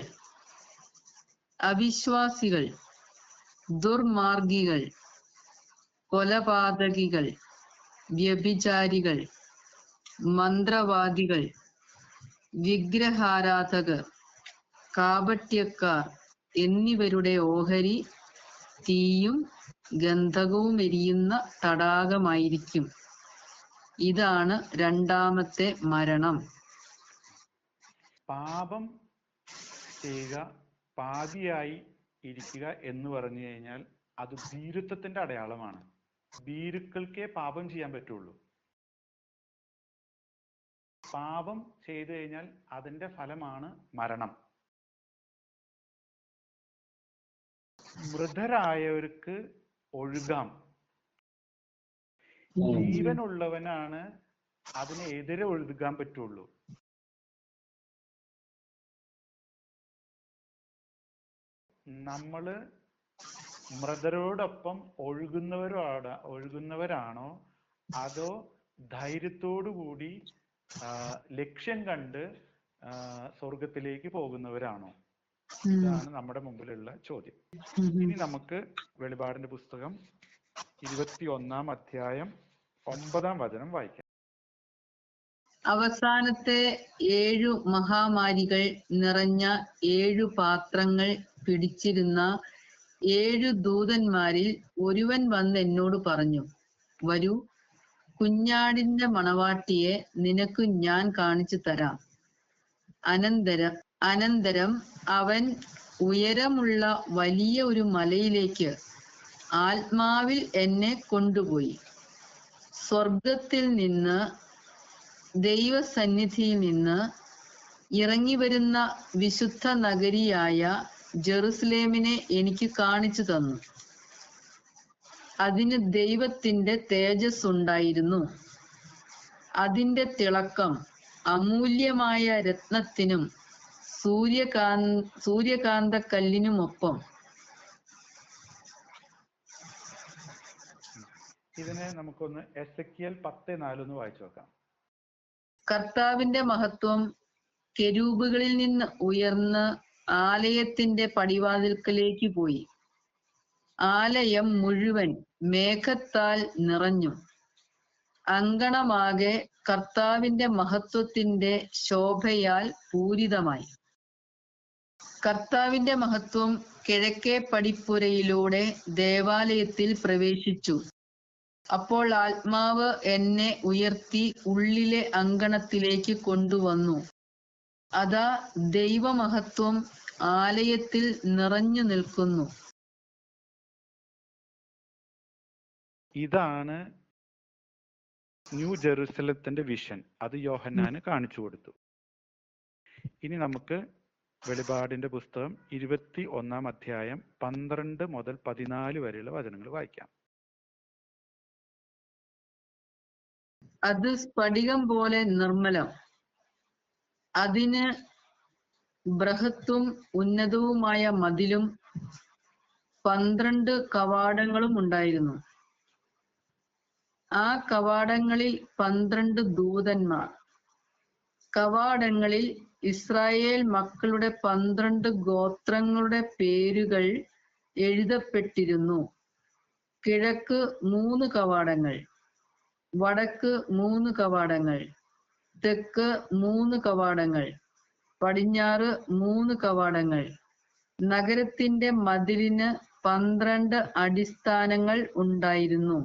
അവിശ്വാസികൾ, ദുർമാർഗികൾ, കൊലപാതകികൾ, വ്യഭിചാരികൾ, മന്ത്രവാദികൾ, വിഗ്രഹാരാധകർ, കാപട്യക്കാർ എന്നിവരുടെ ഓഹരി തീയും ഗന്ധകവും എരിയുന്ന തടാകമായിരിക്കും. ഇതാണ് രണ്ടാമത്തെ മരണം. പാപം ചെയ്യുക, പാപിയായി ഇരിക്കുക എന്ന് പറഞ്ഞു കഴിഞ്ഞാൽ അത് ഭീരുത്വത്തിന്റെ അടയാളമാണ്. ഭീരുക്കൾക്കേ പാപം ചെയ്യാൻ പറ്റുള്ളൂ. പാപം ചെയ്തു കഴിഞ്ഞാൽ അതിന്റെ ഫലമാണ് മരണം. മൃതരായവർക്ക് ഒഴുകാം. ജീവനുള്ളവനാണ് അതിനെതിരെ ഒഴുകാൻ പറ്റുള്ളൂ. നമ്മള് മൃതരോടൊപ്പം ഒഴുകുന്നവരാണോ അതോ ധൈര്യത്തോടു കൂടി ലക്ഷ്യം കണ്ട് സ്വർഗത്തിലേക്ക് പോകുന്നവരാണോ? ഇതാണ് നമ്മുടെ മുമ്പിലുള്ള ചോദ്യം. ഇനി നമുക്ക് വെളിപാടിന്റെ പുസ്തകം 21-ാം അധ്യായം 9-ാം വചനം വായിക്കാം. അവസാനത്തെ 7 മഹാമാരികൾ നിറഞ്ഞ 7 പാത്രങ്ങൾ പിടിച്ചിരുന്ന 7 ദൂതന്മാരിൽ ഒരുവൻ വന്ന് എന്നോട് പറഞ്ഞു, വരൂ, കുഞ്ഞാടിന്റെ മണവാട്ടിയെ നിനക്ക് ഞാൻ കാണിച്ചു തരാം. അനന്തരം അവൻ ഉയരമുള്ള വലിയ ഒരു മലയിലേക്ക് ആത്മാവിൽ എന്നെ കൊണ്ടുപോയി. സ്വർഗത്തിൽ നിന്ന്, ദൈവസന്നിധിയിൽ നിന്ന് ഇറങ്ങി വരുന്ന വിശുദ്ധ നഗരിയായ ജെറുസലേമിനെ എനിക്ക് കാണിച്ചു തന്നു. അതിന് ദൈവത്തിന്റെ തേജസ് ഉണ്ടായിരുന്നു. അതിന്റെ തിളക്കം അമൂല്യമായ രത്നത്തിനും സൂര്യകാന്തക്കല്ലിനുമൊപ്പം. ഇതിനെ നമുക്കൊന്ന് എസെക്കിയേൽ 10:4 വായിച്ചു നോക്കാം. കർത്താവിന്റെ മഹത്വം കെരൂബുകളിൽ നിന്ന് ഉയർന്ന് ആലയത്തിന്റെ പടിവാതിൽക്കലേക്ക് പോയി. ആലയം മുഴുവൻ മേഘത്താൽ നിറഞ്ഞു. അങ്കണമാകെ കർത്താവിന്റെ മഹത്വത്തിന്റെ ശോഭയാൽ പൂരിതമായി. കർത്താവിന്റെ മഹത്വം കിഴക്കേ പടിപ്പുരയിലൂടെ ദേവാലയത്തിൽ പ്രവേശിച്ചു. അപ്പോൾ ആത്മാവ് എന്നെ ഉയർത്തി ഉള്ളിലെ അങ്കണത്തിലേക്ക് കൊണ്ടുവന്നു. അതാ ദൈവമഹത്വം ആലയത്തിൽ നിറഞ്ഞു നിൽക്കുന്നു. ഇതാണ് ന്യൂ ജെറുസലത്തിന്റെ വിഷൻ. അത് യോഹന്നാന് കാണിച്ചു കൊടുത്തു. ഇനി നമുക്ക് വെളിപാടിന്റെ പുസ്തകം 21-ാം അധ്യായം 12 മുതൽ 14 വരെയുള്ള വചനങ്ങൾ വായിക്കാം. അത് സ്ഫടികം പോലെ നിർമ്മലം. അതിന് ബൃഹത്തും ഉന്നതവുമായ മതിലും 12 കവാടങ്ങളും ഉണ്ടായിരുന്നു. ആ കവാടങ്ങളിൽ 12 ദൂതന്മാർ. കവാടങ്ങളിൽ ഇസ്രായേൽ മക്കളുടെ 12 ഗോത്രങ്ങളുടെ പേരുകൾ എഴുതപ്പെട്ടിരുന്നു. കിഴക്ക് 3 കവാടങ്ങൾ, വടക്ക് 3 കവാടങ്ങൾ, തെക്ക് 3 കവാടങ്ങൾ, പടിഞ്ഞാറ് 3 കവാടങ്ങൾ. നഗരത്തിന്റെ മതിലിന് 12 അടിസ്ഥാനങ്ങൾ ഉണ്ടായിരുന്നു.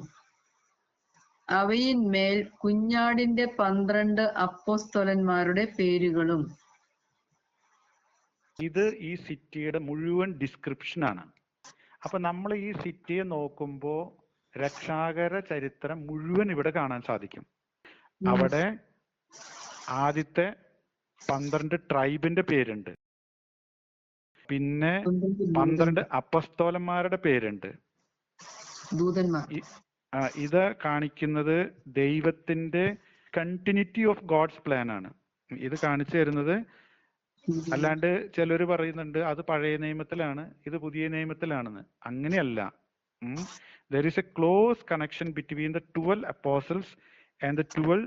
അവയിന്മേൽ കുഞ്ഞാടിന്റെ 12 അപ്പോസ്തലന്മാരുടെ പേരുകളും. ഇത് ഈ സിറ്റിയുടെ മുഴുവൻ ഡിസ്ക്രിപ്ഷൻ ആണ്. അപ്പൊ നമ്മൾ ഈ സിറ്റിയെ നോക്കുമ്പോൾ രക്ഷാകര ചരിത്രം മുഴുവൻ ഇവിടെ കാണാൻ സാധിക്കും. അവിടെ ആദ്യത്തെ 12 ട്രൈബിന്റെ പേരുണ്ട്. പിന്നെ 12 അപ്പസ്തോലന്മാരുടെ പേരുണ്ട്. ഇത് കാണിക്കുന്നത് ദൈവത്തിന്റെ കണ്ടിന്യൂറ്റി ഓഫ് ഗോഡ്സ് പ്ലാൻ ആണ്. ഇത് കാണിച്ചു തരുന്നത്. അല്ലാണ്ട് ചിലർ പറയുന്നുണ്ട് അത് പഴയ നിയമത്തിലാണ്, ഇത് പുതിയ നിയമത്തിലാണെന്ന്. അങ്ങനെയല്ല. There is a close connection between the 12 apostles and the 12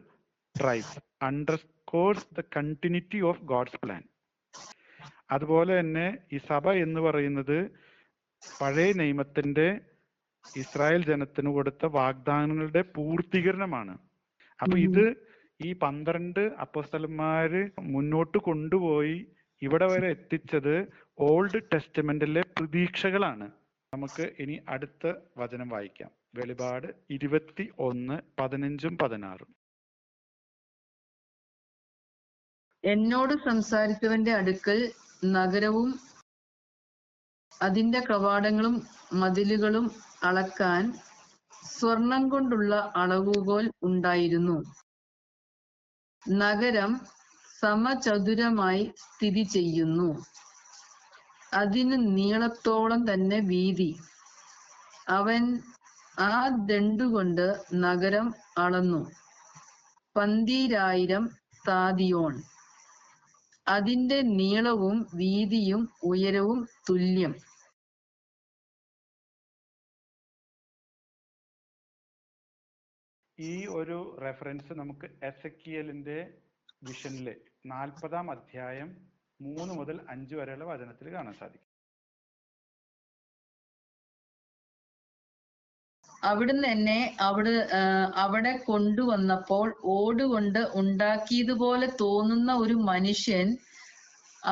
tribes. Underscores the continuity of God's plan. അതുപോലെ തന്നെ ഈ സഭ എന്ന് പറയുന്നത് പഴയ നിയമത്തിന്റെ ഇസ്രായേൽ ജനത്തിന് കൊടുത്ത വാഗ്ദാനങ്ങളുടെ പൂർത്തീകരണമാണ്. അപ്പൊ ഇത് ഈ 12 അപ്പോസ്തലന്മാര് മുന്നോട്ട് കൊണ്ടുപോയി ഇവിടെ വരെ എത്തിച്ചത് ഓൾഡ് ടെസ്റ്റമെന്റിലെ പ്രതീക്ഷകളാണ്. നമുക്ക് ഇനി അടുത്ത വചനം വായിക്കാം. വെളിപാട് 21:15-16. എന്നോട് സംസാരിച്ചവന്റെ അടുക്കൽ നഗരവും അതിന്റെ കവാടങ്ങളും മതിലുകളും അളക്കാൻ സ്വർണം കൊണ്ടുള്ള അളവുകോൽ ഉണ്ടായിരുന്നു. നഗരം സമചതുരമായി സ്ഥിതി ചെയ്യുന്നു. അതിന് നീളത്തോളം തന്നെ വീതി. അവൻ ആ ദണ്ഡുകൊണ്ട് നഗരം അളന്നു 12,000 താദിയോൺ. അതിന്റെ നീളവും വീതിയും ഉയരവും തുല്യം. ഈ ഒരു റെഫറൻസ് നമുക്ക് എസെക്കിയലിന്റെ വിഷനിലെ 40-ാം അധ്യായം 3 മുതൽ 5 വരെയുള്ള വചനത്തിൽ കാണാൻ സാധിക്കും. അവിടുന്ന് എന്നെ അവിടെ കൊണ്ടുവന്നപ്പോൾ ഓടുകൊണ്ട് ഉണ്ടാക്കിയതുപോലെ തോന്നുന്ന ഒരു മനുഷ്യൻ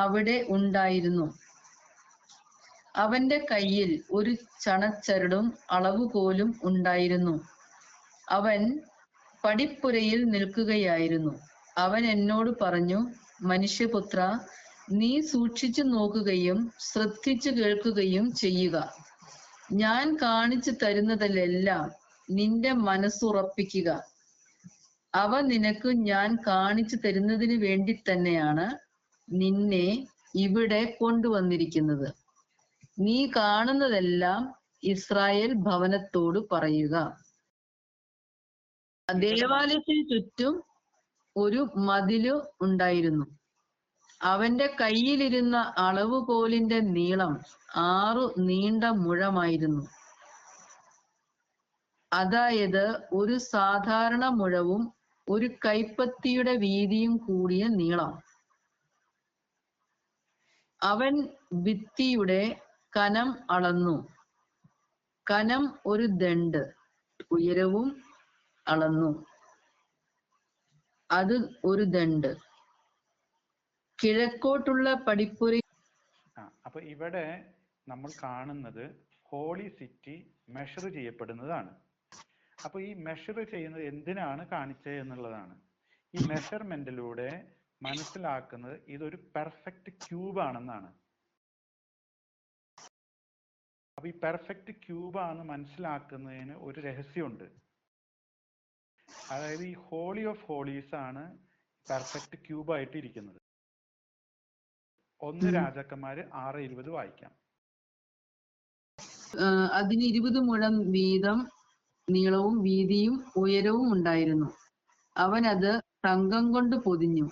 അവിടെ ഉണ്ടായിരുന്നു. അവന്റെ കയ്യിൽ ഒരു ചണച്ചരടും അളവുകോലും ഉണ്ടായിരുന്നു. അവൻ പടിപ്പുരയിൽ നിൽക്കുകയായിരുന്നു. അവൻ എന്നോട് പറഞ്ഞു, മനുഷ്യപുത്ര, നീ സൂക്ഷിച്ചു നോക്കുകയും ശ്രദ്ധിച്ചു കേൾക്കുകയും ചെയ്യുക. ഞാൻ കാണിച്ചു തരുന്നതിലെല്ലാം നിന്റെ മനസ്സുറപ്പിക്കുക. അവ നിനക്ക് ഞാൻ കാണിച്ചു തരുന്നതിന് വേണ്ടി തന്നെയാണ് നിന്നെ ഇവിടെ കൊണ്ടുവന്നിരിക്കുന്നത്. നീ കാണുന്നതെല്ലാം ഇസ്രായേൽ ഭവനത്തോട് പറയുക. ദേവാലയത്തിന് ചുറ്റും ഒരു മതില് ഉണ്ടായിരുന്നു. അവന്റെ കയ്യിലിരുന്ന അളവുകോലിന്റെ നീളം 6 നീണ്ട മുഴമായിരുന്നു. അതായത് ഒരു സാധാരണ മുഴവും ഒരു കൈപ്പത്തിയുടെ വീതിയും കൂടിയ നീളം. അവൻ ഭിത്തിയുടെ കനം അളന്നു. കനം ഒരു ദണ്ഡ്, ഉയരവും അളന്നു. അത് ഒരു ദണ്ഡ്. കിഴക്കോട്ടുള്ള പടിപ്പുര. അപ്പൊ ഇവിടെ നമ്മൾ കാണുന്നത് ഹോളി സിറ്റി മെഷർ ചെയ്യപ്പെടുന്നതാണ്. അപ്പൊ ഈ മെഷർ ചെയ്യുന്നത് എന്തിനാണ് കാണിച്ചത് എന്നുള്ളതാണ്. ഈ മെഷർമെന്റിലൂടെ മനസ്സിലാക്കുന്നത് ഇതൊരു പെർഫെക്റ്റ് ക്യൂബ് ആണെന്നാണ്. അപ്പൊ ഈ പെർഫെക്റ്റ് ക്യൂബ് ആണെന്ന് മനസ്സിലാക്കുന്നതിന് ഒരു രഹസ്യമുണ്ട്. അതായത് ഈ ഹോളി ഓഫ് ഹോളീസ് ആണ് പെർഫെക്റ്റ് ക്യൂബ് ആയിട്ട് ഇരിക്കുന്നത്. 1 രാജാക്കന്മാര് 6:20 വായിക്കാം. അതിന് 20 മുഴം വീതം നീളവും വീതിയും ഉയരവും ഉണ്ടായിരുന്നു. അവൻ അത് തങ്കം കൊണ്ട് പൊതിഞ്ഞു.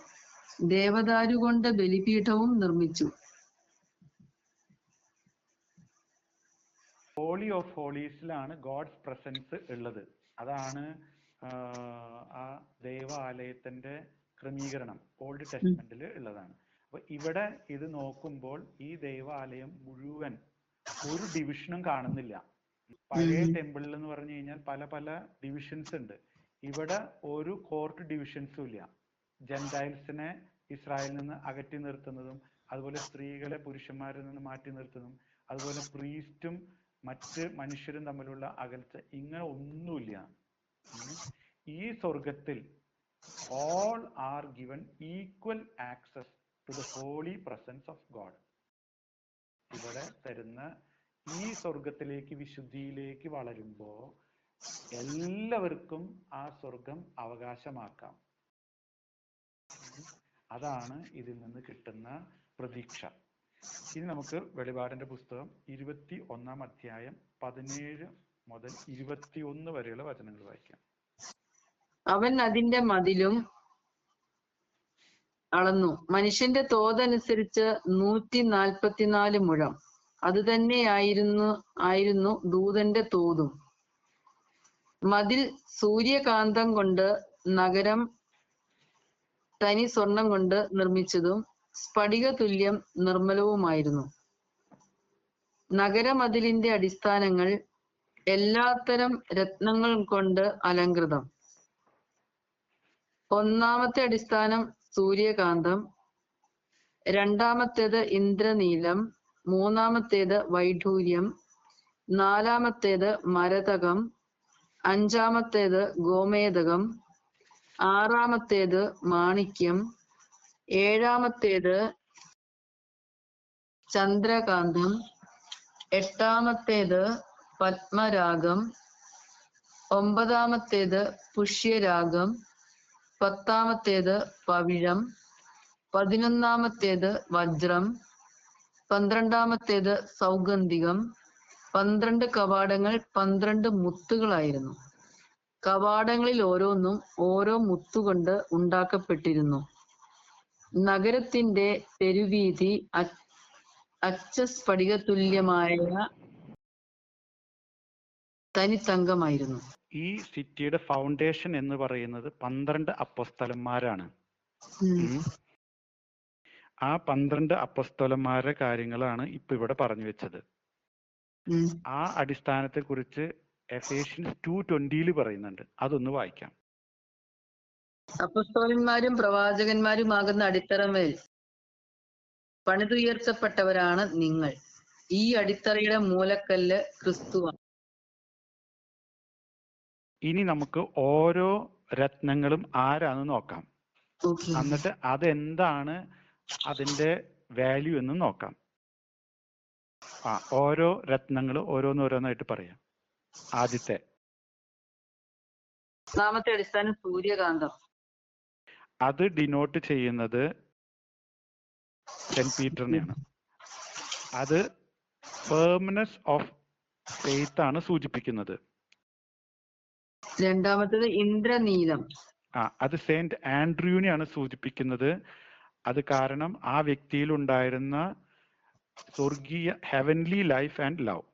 ദേവദാരു കൊണ്ട് ബലിപീഠവും നിർമ്മിച്ചു. ഹോളി ഓഫ് ഹോളീസിലാണ് ഗോഡ്സ് പ്രസൻസ് ഉള്ളത്. അതാണ് ആ ദൈവാലയത്തിന്റെ ക്രമീകരണം ഓൾഡ് ടെസ്റ്റ്മെന്റിൽ ഉള്ളതാണ്. അപ്പൊ ഇവിടെ ഇത് നോക്കുമ്പോൾ ഈ ദൈവാലയം മുഴുവൻ ഒരു ഡിവിഷനും കാണുന്നില്ല. പഴയ ടെമ്പിളിൽ എന്ന് പറഞ്ഞു കഴിഞ്ഞാൽ പല പല ഡിവിഷൻസ് ഉണ്ട്. ഇവിടെ ഒരു കോർട്ട് ഡിവിഷൻസും ഇല്ല. ജെന്റൈൽസിനെ ഇസ്രായേലിൽ നിന്ന് അകറ്റി നിർത്തുന്നതും, അതുപോലെ സ്ത്രീകളെ പുരുഷന്മാരിൽ നിന്ന് മാറ്റി നിർത്തുന്നതും, അതുപോലെ പ്രീസ്റ്റും മറ്റ് മനുഷ്യരും തമ്മിലുള്ള അകൽച്ച, ഇങ്ങനെ ഒന്നുമില്ല. ഈ സ്വർഗത്തിൽ all are given equal access to the holy presence of God. ഇവിടെ തരുന്ന ഈ സ്വർഗത്തിലേക്ക്, വിശുദ്ധിയിലേക്ക് വളരുമ്പോ എല്ലാവർക്കും ആ സ്വർഗം അവകാശമാക്കാം. അതാണ് ഇതിൽ നിന്ന് കിട്ടുന്ന പ്രതീക്ഷ. ഇനി നമുക്ക് വെളിപാടിന്റെ പുസ്തകം 21-ാം അധ്യായം 17 മുതൽ 21 വരെയുള്ള വചനങ്ങൾ വായിക്കാം. അവൻ അതിന്റെ മതിലും അളന്നു. മനുഷ്യന്റെ തോതനുസരിച്ച് 144 മുഴം. അത് തന്നെയായിരുന്നു ദൂതന്റെ തോതും. മതിൽ സൂര്യകാന്തം കൊണ്ട്, നഗരം തനി സ്വർണം കൊണ്ട് നിർമ്മിച്ചതും സ്ഫടിക തുല്യം നിർമ്മലവുമായിരുന്നു. നഗരമതിലിന്റെ അടിസ്ഥാനങ്ങൾ എല്ലാത്തരം രത്നങ്ങൾ കൊണ്ട് അലങ്കൃതം. ഒന്നാമത്തെ അടിസ്ഥാനം സൂര്യകാന്തം, രണ്ടാമത്തേത് ഇന്ദ്രനീലം, മൂന്നാമത്തേത് വൈഢൂര്യം, നാലാമത്തേത് മരതകം, അഞ്ചാമത്തേത് ഗോമേതകം, ആറാമത്തേത് മാണിക്യം, ഏഴാമത്തേത് ചന്ദ്രകാന്തം, എട്ടാമത്തേത് പത്മരാഗം, ഒമ്പതാമത്തേത് പുഷ്യരാഗം, പത്താമത്തേത് പവിഴം, പതിനൊന്നാമത്തേത് വജ്രം, പന്ത്രണ്ടാമത്തേത് സൗഗന്ധികം. 12 കവാടങ്ങൾ 12 മുത്തുകളായിരുന്നു. കവാടങ്ങളിൽ ഓരോന്നും ഓരോ മുത്തുകൊണ്ട് ഉണ്ടാക്കപ്പെട്ടിരുന്നു. നഗരത്തിന്റെ തെരുവീഥി അച്ചസ്ഫടികതുല്യമായ തനിത്തങ്കമായിരുന്നു. ഈ സിറ്റിയുടെ ഫൗണ്ടേഷൻ എന്ന് പറയുന്നത് 12 അപ്പോസ്തലന്മാരാണ്. ആ 12 അപ്പോസ്തലന്മാരുടെ കാര്യങ്ങളാണ് ഇപ്പൊ ഇവിടെ പറഞ്ഞു വെച്ചത്. ആ അടിസ്ഥാനത്തെ കുറിച്ച് എഫേഷ്യൻസ് 2:20 പറയുന്നുണ്ട്. അതൊന്ന് വായിക്കാം. അപ്പോസ്തലന്മാരും പ്രവാചകന്മാരുമാകുന്ന അടിത്തറമേൽ പണിതുയർത്തപ്പെട്ടവരാണ് നിങ്ങൾ. ഈ അടിത്തറയുടെ മൂലക്കല്ല് ക്രിസ്തുവാണ്. ഇനി നമുക്ക് ഓരോ രത്നങ്ങളും ആരാന്ന് നോക്കാം. എന്നിട്ട് അതെന്താണ് അതിന്റെ വാല്യൂ എന്ന് നോക്കാം. ഓരോ രത്നങ്ങൾ ഓരോന്നോരോന്നായിട്ട് പറയാം. ആദ്യത്തെ ഒന്നാമത്തെ അടിസ്ഥാനം സൂര്യകാന്തം. അത് ഡിനോട്ട് ചെയ്യുന്നത് സെന്റ് പീറ്ററിനെയാണ്. അത് ഫേംനെസ് ഓഫ് ഫെയ്ത്ത് ആണ് സൂചിപ്പിക്കുന്നത്. രണ്ടാമത്തേത് ഇന്ദ്രനീലം. അത് സെന്റ് ആൻഡ്രൂവിനെയാണ് സൂചിപ്പിക്കുന്നത്. അത് കാരണം ആ വ്യക്തിയിൽ ഉണ്ടായിരുന്ന സ്വർഗീയ ഹെവൻലി ലൈഫ് ആൻഡ് ലവ്.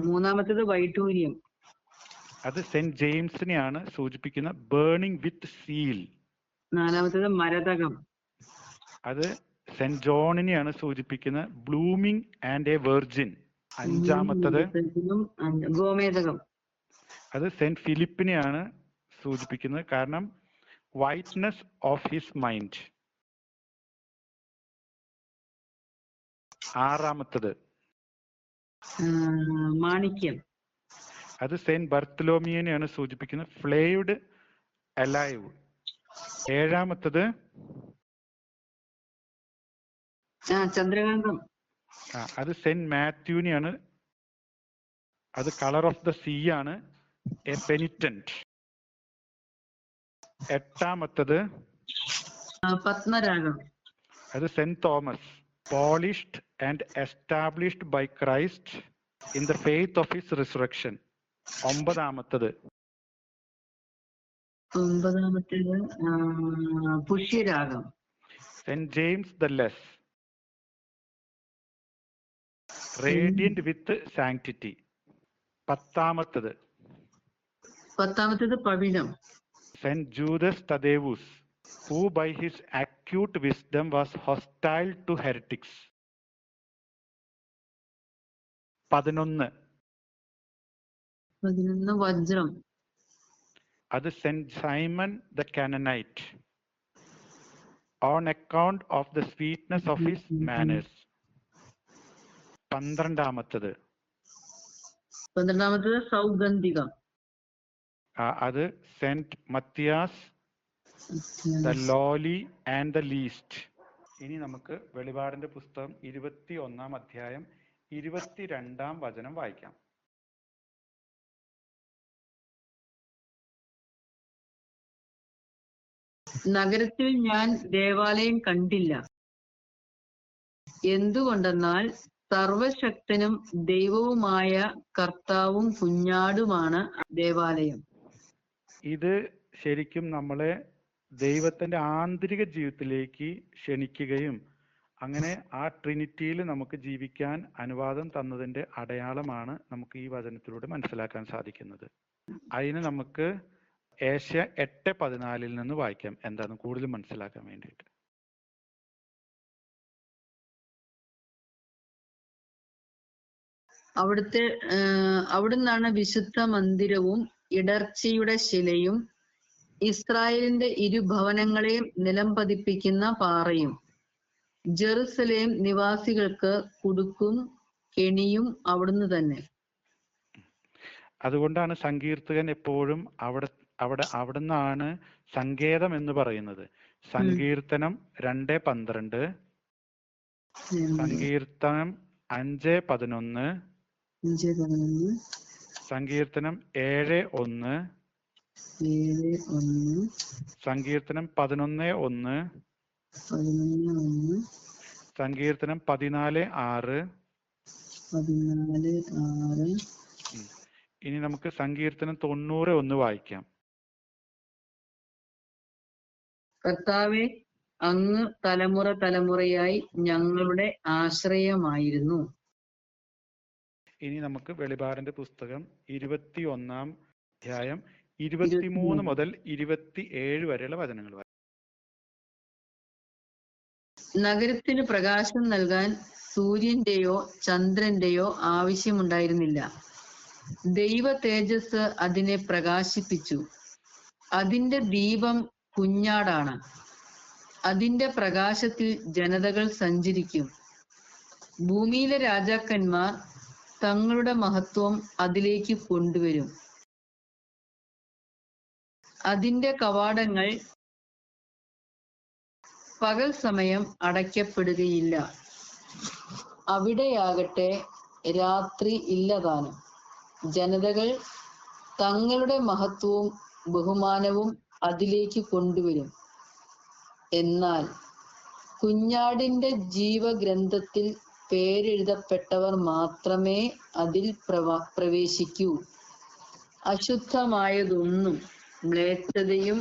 മൂന്നാമത്തേത് വൈഢൂര്യം. അത് സെന്റ് ജെയിംസിനെയാണ് സൂചിപ്പിക്കുന്ന ബേണിംഗ് വിത്ത് സീൽ. നാലാമത്തേത് മരതകം. അത് സെന്റ് ജോണിനെയാണ് സൂചിപ്പിക്കുന്ന ബ്ലൂമിംഗ് ആൻഡ് എ വെർജിൻ. അഞ്ചാമത്തത് ഗോമേതകം. അത് സെന്റ് ഫിലിപ്പിനെയാണ് സൂചിപ്പിക്കുന്നത്, കാരണം വൈറ്റ്നെസ് ഓഫ് ഹിസ് മൈൻഡ്. ആറാമത്തത് മാണിക്യം. അത് സെന്റ് ബർത്തലോമിയനെയാണ് സൂചിപ്പിക്കുന്നത് ഫ്ലേവ്ഡ് അലൈവ്. ഏഴാമത്തത് ചന്ദ്രകാന്തം. അത് സെന്റ് മാത്യുവിനെയാണ്. അത് കളർ ഓഫ് ദ സീ ആണ്, എ പെനിറ്റന്റ്. എട്ടാമത്തത് പത്മരാഗം. അത് Saint Thomas, polished and established by Christ in the faith of his resurrection. ഒമ്പതാമത്തത് പുഷ്യരാഗം, Saint James the less, radiant with sanctity. പത്താമത്തത് പവിഴം, Saint Judas Thaddeus, who by his acute wisdom was hostile to heretics. 11 വജ്രം. അത് Saint Simon the Canaanite, on account of the sweetness of his manners. 12 സൗഗന്ധികം. അത് Saint Matthias the lowly and the least. ഇനി നമുക്ക് വെളിപാടിന്റെ പുസ്തകം 21-ാം അധ്യായം 22-ാം വചനം വായിക്കാം. നഗരത്തിൽ ഞാൻ ദേവാലയം കണ്ടില്ല. എന്തുകൊണ്ടെന്നാൽ സർവശക്തനും ദൈവവുമായ കർത്താവും കുഞ്ഞാടുമാണ് ദേവാലയം. ഇത് ശരിക്കും നമ്മളെ ദൈവത്തിന്റെ ആന്തരിക ജീവിതത്തിലേക്ക് ക്ഷണിക്കുകയും അങ്ങനെ ആ ട്രിനിറ്റിയിൽ നമുക്ക് ജീവിക്കാൻ അനുവാദം തന്നതിന്റെ അടയാളമാണ് നമുക്ക് ഈ വചനത്തിലൂടെ മനസ്സിലാക്കാൻ സാധിക്കുന്നത്. അതിന് നമുക്ക് ഏഷ്യ 8:14 നിന്ന് വായിക്കാം, എന്താണെന്ന് കൂടുതൽ മനസ്സിലാക്കാൻ വേണ്ടിയിട്ട്. അവിടുത്തെ അവിടുന്നാണ് വിശുദ്ധ മന്ദിരവും ഇടർച്ചയുടെ ശിലയും ഇസ്രായേലിന്റെ ഇരുഭവനങ്ങളെയും നിലം പതിപ്പിക്കുന്ന പാറയും ജെറുസലേം നിവാസികൾക്ക് കുടുക്കും കെണിയും അവിടുന്ന് തന്നെ. അതുകൊണ്ടാണ് സങ്കീർത്തകൻ എപ്പോഴും അവിടുന്നാണ് സങ്കേതം എന്ന് പറയുന്നത്. സങ്കീർത്തനം 2:12, സങ്കീർത്തനം 5:11, സങ്കീർത്തനം 7:1, സങ്കീർത്തനം 11:1, സങ്കീർത്തനം 14:6. ഇനി നമുക്ക് സങ്കീർത്തനം 90:1 വായിക്കാം. കർത്താവേ, അങ്ങ് തലമുറ തലമുറയായി ഞങ്ങളുടെ ആശ്രയമായിരുന്നു. ഇനി നമുക്ക് വെളിപാടിന്റെ പുസ്തകം 21-ാം അധ്യായം 23 മുതൽ 27 വരെയുള്ള വചനങ്ങൾ വായിക്കാം. നഗരത്തിന് പ്രകാശം നൽകാൻ സൂര്യന്റെയോ ചന്ദ്രന്റെയോ ആവശ്യമുണ്ടായിരുന്നില്ല. ദൈവ തേജസ് അതിനെ പ്രകാശിപ്പിച്ചു. അതിന്റെ ദീപം കുഞ്ഞാടാണ്. അതിന്റെ പ്രകാശത്തിൽ ജനതകൾ സഞ്ചരിക്കും. ഭൂമിയിലെ രാജാക്കന്മാർ തങ്ങളുടെ മഹത്വം അതിലേക്ക് കൊണ്ടുവരും. അതിന്റെ കവാടങ്ങൾ പകൽ സമയം അടയ്ക്കപ്പെടുകയില്ല. അവിടെയാകട്ടെ രാത്രി ഇല്ലതാനും. ജനതകൾ തങ്ങളുടെ മഹത്വവും ബഹുമാനവും അതിലേക്ക് കൊണ്ടുവരും. എന്നാൽ കുഞ്ഞാടിന്റെ ജീവഗ്രന്ഥത്തിൽ പേരെഴുതപ്പെട്ടവർ മാത്രമേ അതിൽ പ്രവേശിക്കൂ. അശുദ്ധമായതൊന്നും മ്ലേച്ഛതയും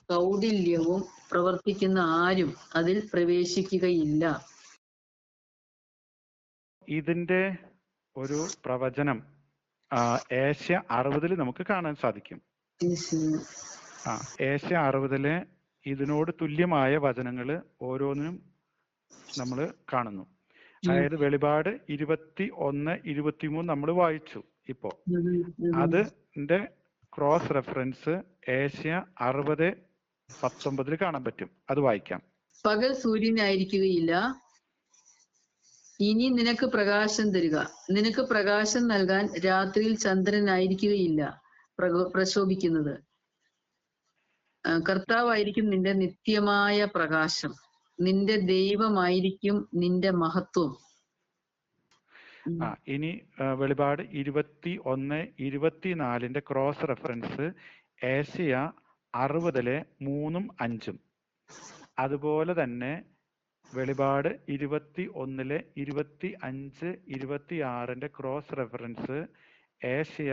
കൗടില്യവും പ്രവർത്തിക്കുന്ന ആരും അതിൽ പ്രവേശിക്കുകയില്ല. ഇതിന്റെ ഒരു പ്രവചനം ഏഷ്യ 60 നമുക്ക് കാണാൻ സാധിക്കും. ഏഷ്യ 60 ഇതിനോട് തുല്യമായ വചനങ്ങൾ ഓരോന്നിനും നമ്മൾ കാണുന്നു. അതായത് വെളിപാട് 21, 23 നമ്മൾ വായിച്ചു. ഇപ്പോ അതിന്റെ ക്രോസ് റെഫറൻസ് ഏഷ്യ 60:19 കാണാൻ പറ്റും. അത് വായിക്കാം. പകൽ സൂര്യനായിരിക്കുകയില്ല, ഇനി നിനക്ക് പ്രകാശം തരിക. നിനക്ക് പ്രകാശം നൽകാൻ രാത്രിയിൽ ചന്ദ്രനായിരിക്കുകയില്ല പ്രശോഭിക്കുന്നത്. കർത്താവായിരിക്കും നിന്റെ നിത്യമായ പ്രകാശം. നിന്റെ ദൈവമായിരിക്കും നിന്റെ മഹത്വം. ഇനി വെളിപാട് 21, 24 ക്രോസ് റെഫറൻസ് ഏഷ്യ 60 3, 5. അതുപോലെ തന്നെ വെളിപാട് 21, 25, 26 ക്രോസ് റെഫറൻസ് ഏഷ്യ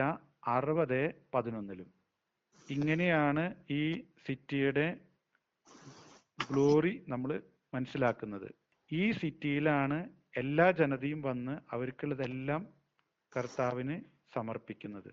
60, 11. ഇങ്ങനെയാണ് ഈ സിറ്റിയുടെ ഗ്ലോറി നമ്മൾ മനസ്സിലാക്കുന്നത്. ഈ സിറ്റിയിലാണ് എല്ലാ ജനതയും വന്ന് അവർക്കുള്ളതെല്ലാം കർത്താവിന് സമർപ്പിക്കുന്നത്.